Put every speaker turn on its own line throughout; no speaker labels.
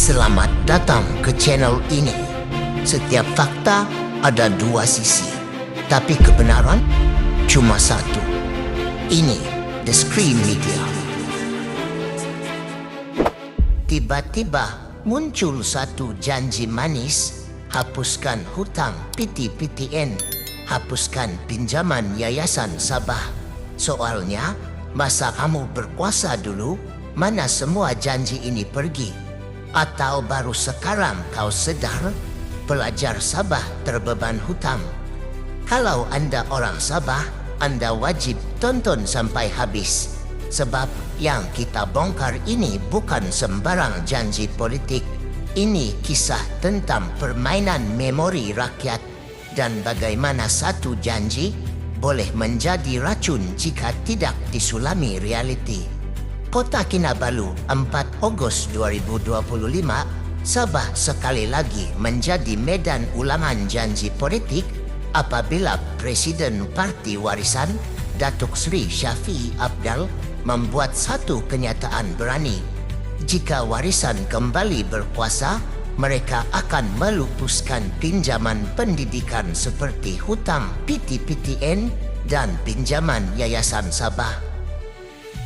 Selamat datang ke channel ini. Setiap fakta ada dua sisi, tapi kebenaran cuma satu. Ini The Screen Media. Tiba-tiba muncul satu janji manis, hapuskan hutang PT-PTN, hapuskan pinjaman Yayasan Sabah. Soalnya, masa kamu berkuasa dulu, mana semua janji ini pergi? Atau baru sekarang kau sedar pelajar Sabah terbeban hutang? Kalau Anda orang Sabah, Anda wajib tonton sampai habis. Sebab yang kita bongkar ini bukan sembarang janji politik. Ini kisah tentang permainan memori rakyat dan bagaimana satu janji boleh menjadi racun jika tidak disulami realiti. Kota Kinabalu, 4 Ogos 2025, Sabah sekali lagi menjadi medan ulangan janji politik apabila Presiden Parti Warisan, Datuk Seri Shafie Apdal, membuat satu kenyataan berani. Jika Warisan kembali berkuasa, mereka akan melupuskan pinjaman pendidikan seperti hutang PT-PTN dan pinjaman Yayasan Sabah.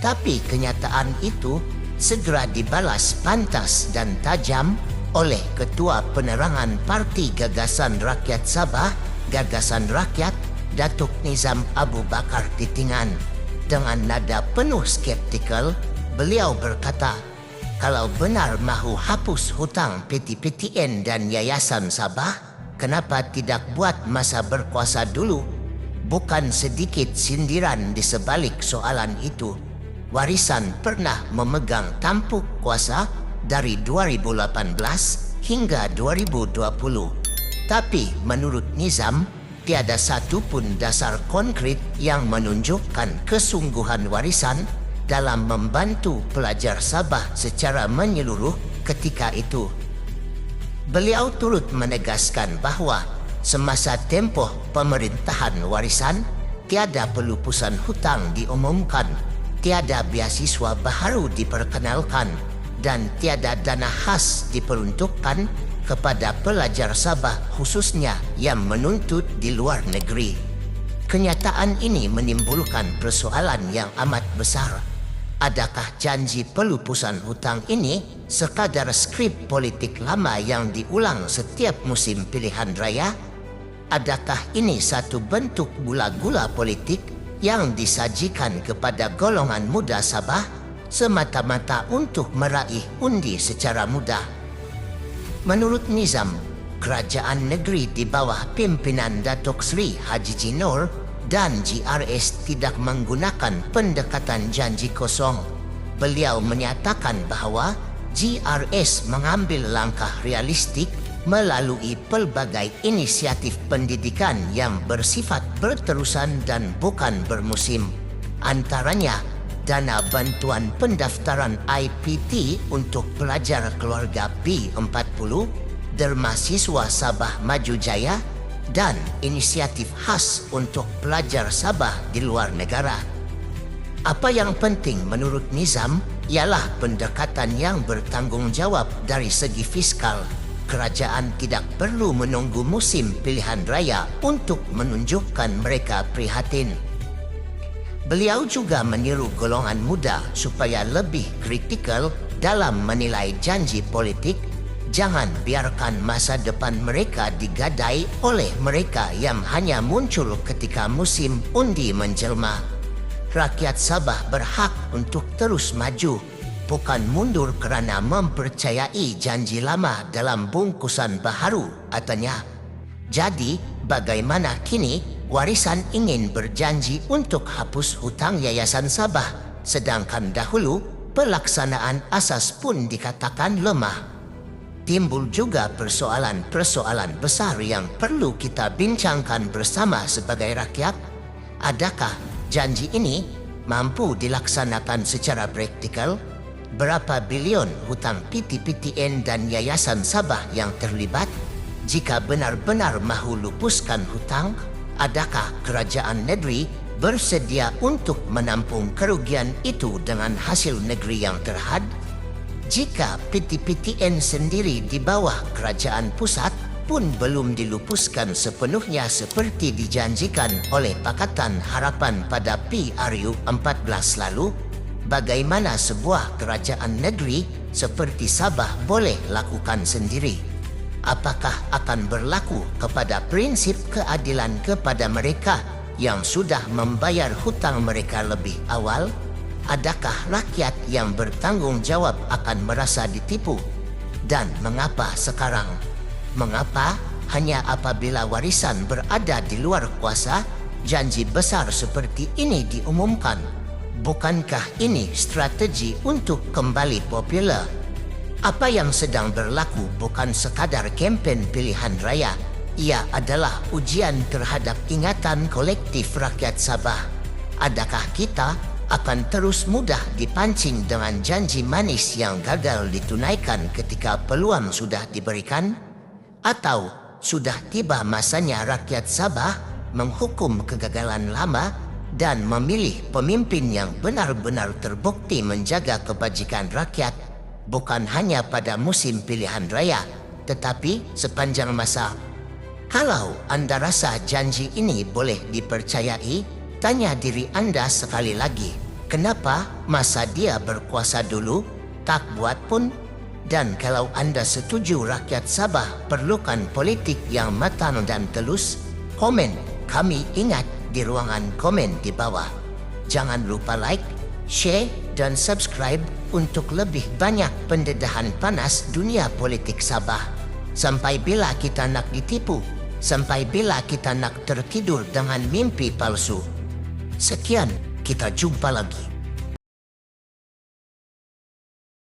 Tapi kenyataan itu segera dibalas pantas dan tajam oleh Ketua Penerangan Parti Gagasan Rakyat Sabah, Gagasan Rakyat, Datuk Nizam Abu Bakar Titingan. Dengan nada penuh skeptikal, beliau berkata, kalau benar mahu hapus hutang PT-PTN dan Yayasan Sabah, kenapa tidak buat masa berkuasa dulu? Bukan sedikit sindiran di sebalik soalan itu. Warisan pernah memegang tampuk kuasa dari 2018 hingga 2020. Tapi menurut Nizam, tiada satu pun dasar konkret yang menunjukkan kesungguhan Warisan dalam membantu pelajar Sabah secara menyeluruh ketika itu. Beliau turut menegaskan bahawa semasa tempoh pemerintahan Warisan, tiada pelupusan hutang diumumkan, tiada beasiswa baharu diperkenalkan dan tiada dana khas diperuntukkan kepada pelajar Sabah khususnya yang menuntut di luar negeri. Kenyataan ini menimbulkan persoalan yang amat besar. Adakah janji pelupusan hutang ini sekadar skrip politik lama yang diulang setiap musim pilihan raya? Adakah ini satu bentuk gula-gula politik yang disajikan kepada golongan muda Sabah semata-mata untuk meraih undi secara mudah? Menurut Nizam, kerajaan negeri di bawah pimpinan Datuk Seri Haji Jinor dan GRS tidak menggunakan pendekatan janji kosong. Beliau menyatakan bahawa GRS mengambil langkah realistik melalui pelbagai inisiatif pendidikan yang bersifat berterusan dan bukan bermusim. Antaranya, dana bantuan pendaftaran IPT untuk pelajar keluarga B40, Derma Siswa Sabah Maju Jaya, dan inisiatif khas untuk pelajar Sabah di luar negara. Apa yang penting menurut Nizam ialah pendekatan yang bertanggungjawab dari segi fiskal. Kerajaan tidak perlu menunggu musim pilihan raya untuk menunjukkan mereka prihatin. Beliau juga menyeru golongan muda supaya lebih kritikal dalam menilai janji politik. Jangan biarkan masa depan mereka digadai oleh mereka yang hanya muncul ketika musim undi menjelma. Rakyat Sabah berhak untuk terus maju, bukan mundur kerana mempercayai janji lama dalam bungkusan baharu, katanya. Jadi, bagaimana kini Warisan ingin berjanji untuk hapus hutang Yayasan Sabah, sedangkan dahulu pelaksanaan asas pun dikatakan lemah? Timbul juga persoalan-persoalan besar yang perlu kita bincangkan bersama sebagai rakyat. Adakah janji ini mampu dilaksanakan secara praktikal? Berapa bilion hutang PT-PTN dan Yayasan Sabah yang terlibat? Jika benar-benar mahu lupuskan hutang, adakah kerajaan negeri bersedia untuk menampung kerugian itu dengan hasil negeri yang terhad? Jika PTPTN sendiri di bawah kerajaan pusat pun belum dilupuskan sepenuhnya seperti dijanjikan oleh Pakatan Harapan pada PRU 14 lalu, bagaimana sebuah kerajaan negeri seperti Sabah boleh lakukan sendiri? Apakah akan berlaku kepada prinsip keadilan kepada mereka yang sudah membayar hutang mereka lebih awal? Adakah rakyat yang bertanggung jawab akan merasa ditipu? Dan mengapa sekarang? Mengapa hanya apabila warisan berada di luar kuasa, janji besar seperti ini diumumkan? Bukankah ini strategi untuk kembali popular? Apa yang sedang berlaku bukan sekadar kempen pilihan raya. Ia adalah ujian terhadap ingatan kolektif rakyat Sabah. Adakah kita akan terus mudah dipancing dengan janji manis yang gagal ditunaikan ketika peluang sudah diberikan? Atau sudah tiba masanya rakyat Sabah menghukum kegagalan lama dan memilih pemimpin yang benar-benar terbukti menjaga kebajikan rakyat, bukan hanya pada musim pilihan raya, tetapi sepanjang masa? Kalau Anda rasa janji ini boleh dipercayai, tanya diri Anda sekali lagi, kenapa masa dia berkuasa dulu tak buat pun? Dan kalau Anda setuju rakyat Sabah perlukan politik yang matang dan telus, komen kami ingat di ruangan komen di bawah. Jangan lupa like, share, dan subscribe untuk lebih banyak pendedahan panas dunia politik Sabah. Sampai bila kita nak ditipu? Sampai bila kita nak tertidur dengan mimpi palsu? Sekian, kita jumpa lagi.